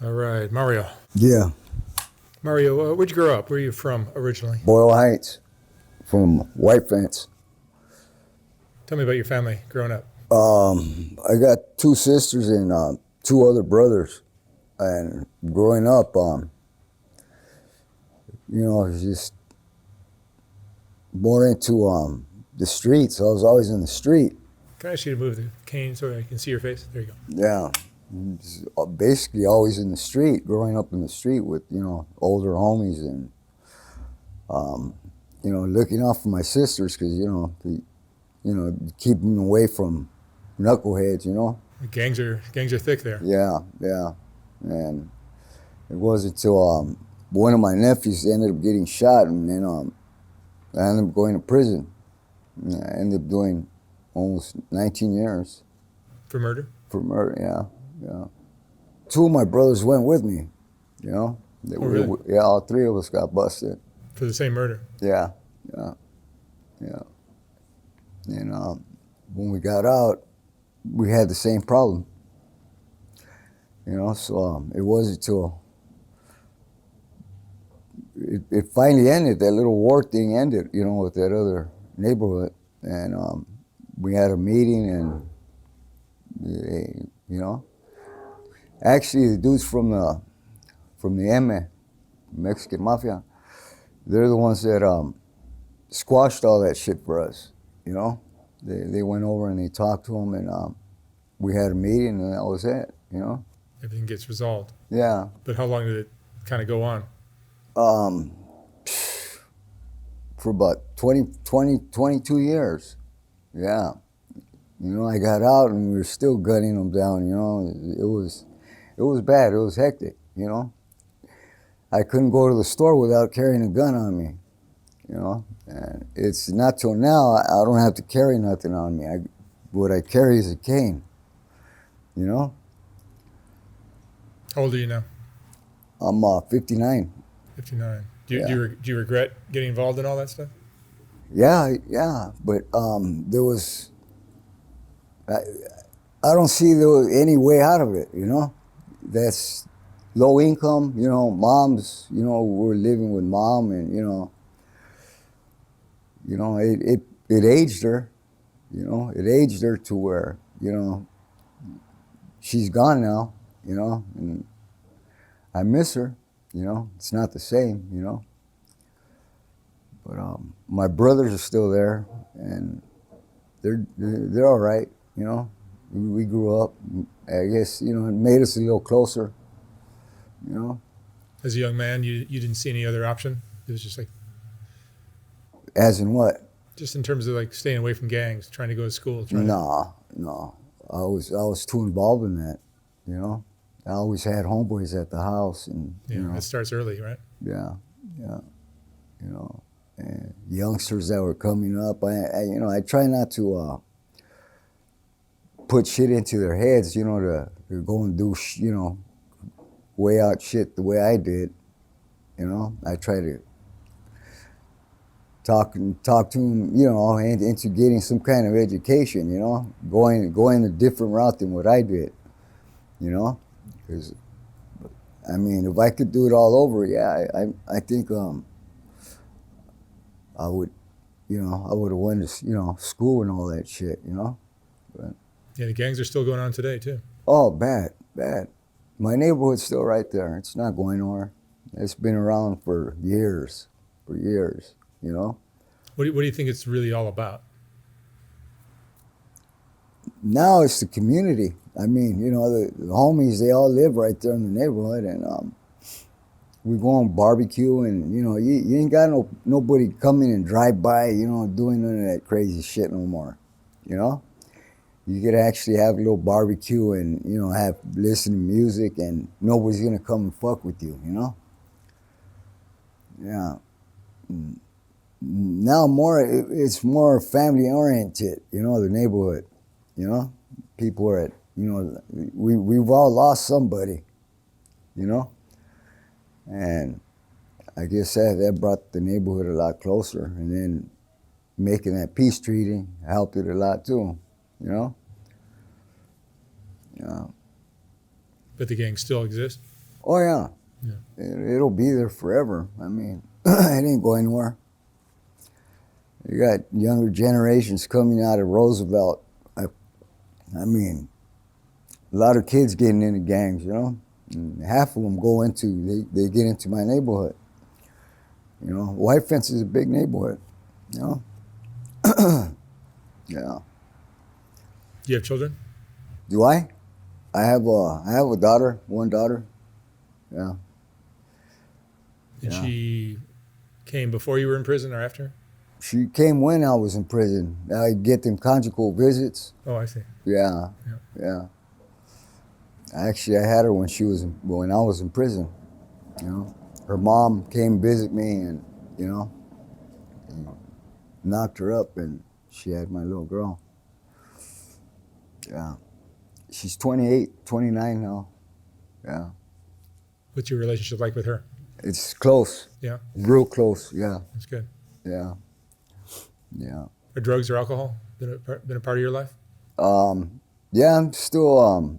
All right, Mario. Yeah, Mario, where'd you grow up? Where are you from originally? Boyle Heights from White Fence. Tell me about your family growing up. I got two sisters and two other brothers. And growing up, I was just more into the streets. I was always in the street. Can I ask you to move the cane so I can see your face? There you go. Yeah, just basically always in the street. Growing up in the street with older homies and looking out for my sisters because keeping them away from knuckleheads. The gangs are thick there. Yeah, yeah. And it wasn't until one of my nephews ended up getting shot, and then I ended up going to prison. And I ended up doing almost 19 years. For murder? For murder, yeah. Two of my brothers went with me, Really? Yeah, all three of us got busted. For the same murder? Yeah. And when we got out, we had the same problem. So it wasn't until it finally ended, that little war thing ended, with that other neighborhood. And we had a meeting and, actually the dudes from the M, Mexican Mafia, they're the ones that squashed all that shit for us, They went over and they talked to them and we had a meeting and that was it, Everything gets resolved. Yeah. But how long did it kind of go on? For about 22 years. Yeah. I got out and we were still gunning them down, It was bad. It was hectic, I couldn't go to the store without carrying a gun on me, And it's not till now I don't have to carry nothing on me. What I carry is a cane, How old are you now? I'm 59. 59. Yeah. Do you regret getting involved in all that stuff? Yeah, but there was, I don't see there was any way out of it, That's low income, moms, we're living with mom and, it aged her, it aged her to where, she's gone now, and I miss her, it's not the same, But my brothers are still there, and they're all right, We grew up, I guess, it made us a little closer, As a young man, you didn't see any other option? It was just like... As in what? Just in terms of like staying away from gangs, trying to go to school. No. I was too involved in that, I always had homeboys at the house, and it starts early, right? Yeah, and youngsters that were coming up. I try not to put shit into their heads, to go and do, way out shit the way I did. I try to talk to them, into getting some kind of education, going a different route than what I did, because, if I could do it all over, yeah, I think I would, I would have went to, school and all that shit, But, yeah, the gangs are still going on today too. Oh, bad. My neighborhood's still right there. It's not going nowhere. It's been around for years, What do you think it's really all about? Now it's the community. The homies, they all live right there in the neighborhood, and we go on barbecue, and you ain't got nobody coming and drive by, doing none of that crazy shit no more, You could actually have a little barbecue and listen to music, and nobody's gonna come and fuck with you, Yeah. Now it's more family oriented, the neighborhood, People are at, we've all lost somebody, And I guess that brought the neighborhood a lot closer, and then making that peace treaty helped it a lot too, Yeah. But the gangs still exist? Oh yeah, Yeah. it'll be there forever. I mean, it ain't going anywhere. You got younger generations coming out of Roosevelt. I mean, a lot of kids getting into gangs, you know. And half of them they get into my neighborhood. You know, White Fence is a big neighborhood, you know. Yeah. Do you have children? Do I? I have a daughter, one daughter. Yeah. And Yeah. she came before you were in prison or after? She came when I was in prison. I get them conjugal visits. Oh, I see. Yeah. Yeah. Yeah. Actually, I had her when I was in prison. You know, her mom came visit me, and you know, and knocked her up, and she had my little girl. Yeah. She's 28, 29 now. Yeah. What's your relationship like with her? It's close. Yeah. Real close. Yeah. That's good. Yeah. Yeah. Are drugs or alcohol been a part of your life? Yeah, I'm still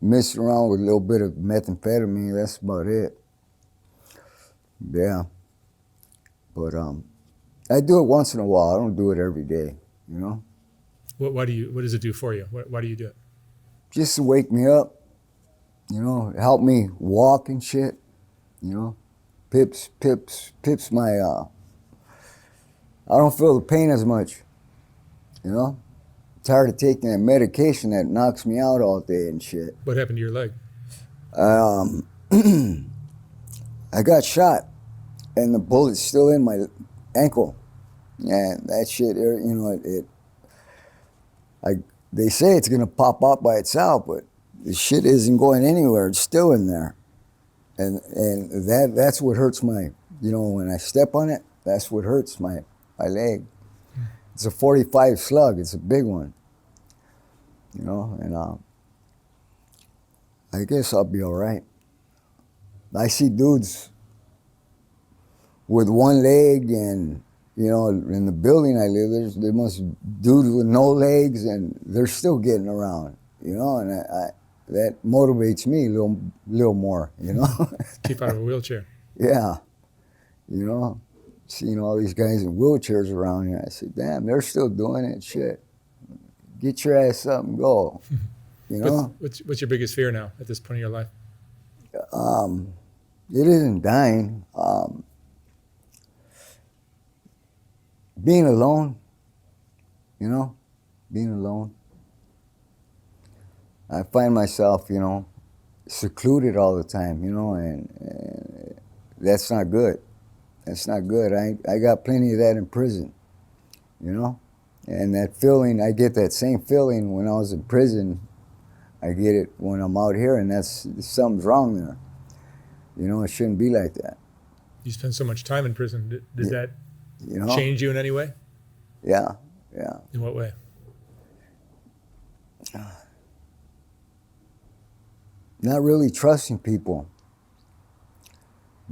messing around with a little bit of methamphetamine. That's about it. Yeah. But I do it once in a while. I don't do it every day, you know? What does it do for you? Why do you do it? Just to wake me up, you know, help me walk and shit, you know? Pips my, I don't feel the pain as much, you know? Tired of taking that medication that knocks me out all day and shit. What happened to your leg? I got shot, and the bullet's still in my ankle. And that shit, you know, they say it's gonna pop up by itself, but the shit isn't going anywhere. It's still in there, and that's what hurts my, you know, when I step on it, that's what hurts my leg. It's a 45 slug. It's a big one, you know, and I guess I'll be all right. I see dudes with one leg, and you know, in the building I live, there must be dudes with no legs, and they're still getting around, you know, and that motivates me a little more, you know. Keep out of a wheelchair. Yeah, you know, seeing all these guys in wheelchairs around here, I said, damn, they're still doing it. Shit, get your ass up and go, you know. What's your biggest fear now at this point in your life? It isn't dying. Being alone, you know, being alone. I find myself, you know, secluded all the time, you know, and that's not good. That's not good. I got plenty of that in prison, you know, and that feeling, I get that same feeling when I was in prison. I get it when I'm out here, and something's wrong there. You know, it shouldn't be like that. You spend so much time in prison. Did that You know? change you in any way? Yeah, yeah. In what way? Not really trusting people.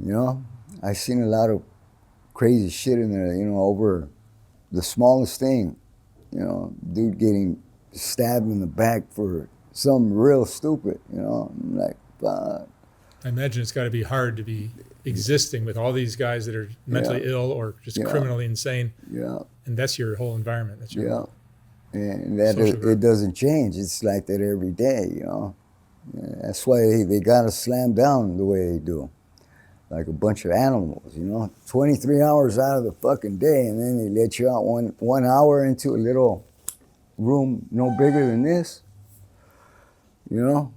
You know, I've seen a lot of crazy shit in there, you know, over the smallest thing. You know, dude getting stabbed in the back for something real stupid, you know. I'm like, fuck. I imagine it's got to be hard to be existing with all these guys that are mentally ill or just criminally insane. Yeah. And that's your whole environment. That's your And that social it doesn't change. It's like that every day, you know. Yeah, that's why they got to slam down the way they do. Like a bunch of animals, you know. 23 hours out of the fucking day, and then they let you out 1 hour into a little room no bigger than this, you know.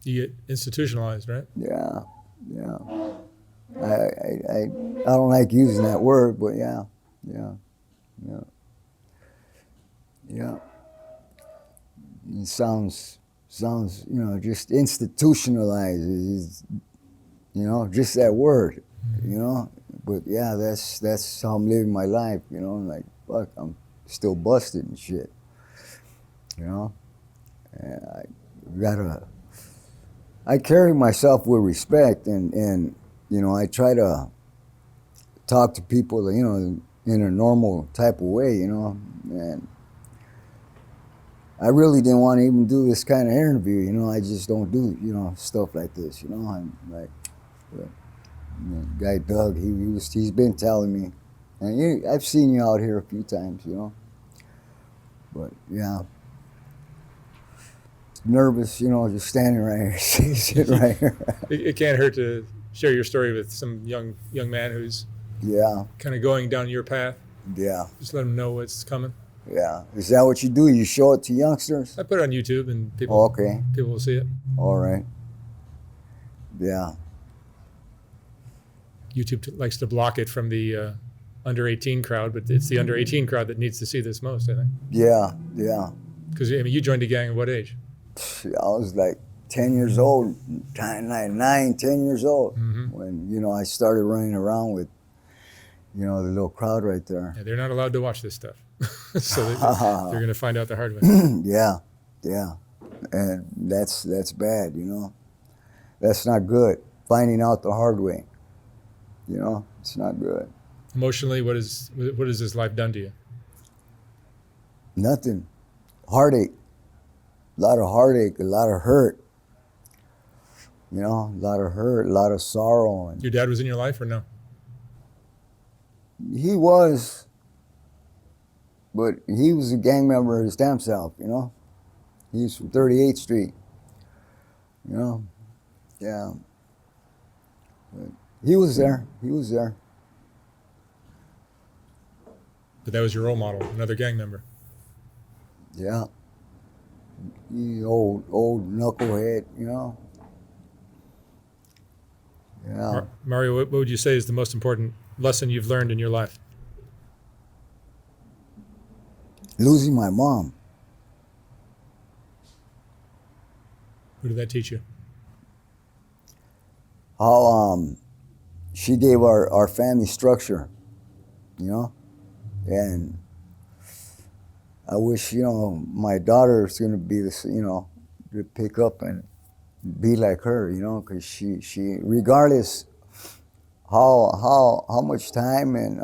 You get institutionalized, right? Yeah, yeah. I don't like using that word, but yeah. It sounds, you know, just institutionalized. You know, just that word, you know. But yeah, that's how I'm living my life, you know. Like, fuck, I'm still busted and shit, you know. And I carry myself with respect, and you know, I try to talk to people, you know, in a normal type of way, you know, and I really didn't want to even do this kind of interview. You know, I just don't do, you know, stuff like this. You know, I'm like, but, you know, guy Doug, he's been telling me, and I've seen you out here a few times. You know, but yeah, nervous. You know, just standing right here, sitting right here. It can't hurt to share your story with some young man who's Yeah, kind of going down your path. yeah, Just let them know what's coming. yeah. Is that what you do? You show it to youngsters? I put it on YouTube and people Oh, okay, people will see it. all right. Yeah, YouTube likes to block it from the under 18 crowd, but it's the under 18 crowd that needs to see this most, I think. yeah, yeah. Because I mean, you joined a gang at what age? I was like 10 years old, 9, 10 years old, Mm-hmm. when, you know, I started running around with, you know, the little crowd right there. Yeah, they're not allowed to watch this stuff, so they're going to find out the hard way. Yeah, yeah. And that's bad, you know. That's not good. Finding out the hard way, you know, it's not good. Emotionally, what has this life done to you? Nothing. Heartache. A lot of heartache, a lot of hurt. You know, a lot of hurt, a lot of sorrow. And Your dad was in your life or no? he was, but he was a gang member his damn self, you know. He's from 38th Street, you know. Yeah. But he was there. He was there. But that was your role model, another gang member. Yeah. He old knucklehead, you know. Yeah. Mario, what would you say is the most important lesson you've learned in your life? Losing my mom. What did that teach you? How she gave our family structure, you know. And I wish, you know, my daughter's gonna be this, you know, to pick up and be like her, you know, because she regardless how much time and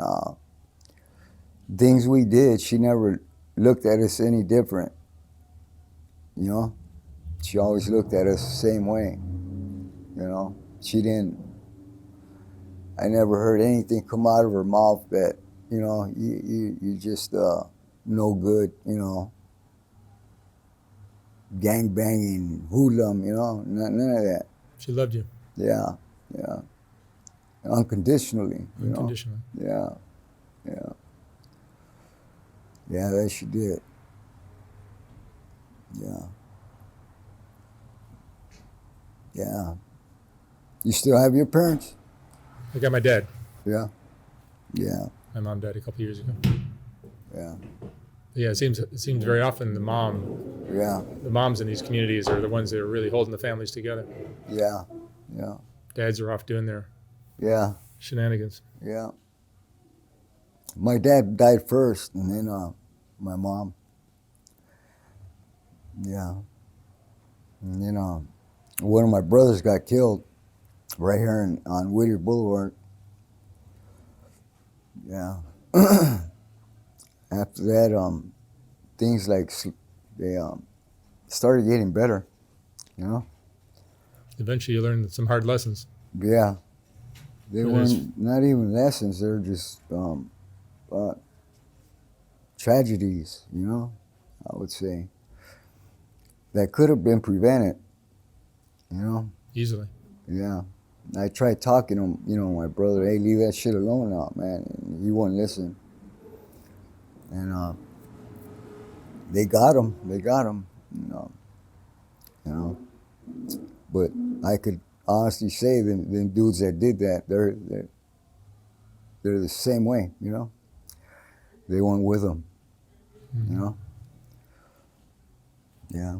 things we did, she never looked at us any different, you know. She always looked at us the same way, you know. She didn't. I never heard anything come out of her mouth that, you know, you just no good, you know, gang banging, hoodlum, you know, none of that. She loved you. Yeah, yeah. Unconditionally, you Unconditionally. know. Yeah, yeah. Yeah, that she did. Yeah. Yeah. You still have your parents? I got my dad. Yeah. Yeah. My mom died a couple years ago. Yeah. Yeah, it seems very often the moms in these communities are the ones that are really holding the families together. Yeah. Yeah. Dads are off doing their Yeah. shenanigans. Yeah. My dad died first, and then my mom. Yeah. And then one of my brothers got killed right here on Whittier Boulevard. Yeah. After that, things like they started getting better, you know. Eventually, you learn some hard lessons. Yeah. They It weren't is. not even lessons. They're just tragedies, you know. I would say that could have been prevented, you know. Easily. Yeah. I tried talking to him, you know, my brother, hey, leave that shit alone now, man. And he wouldn't listen. And they got him. You know. But I could honestly say them dudes that did that, they're the same way, you know. They went with him, you know. Yeah.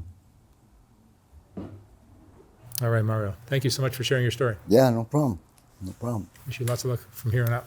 All right, Mario. Thank you so much for sharing your story. Yeah, no problem. No problem. Wish you lots of luck from here on out.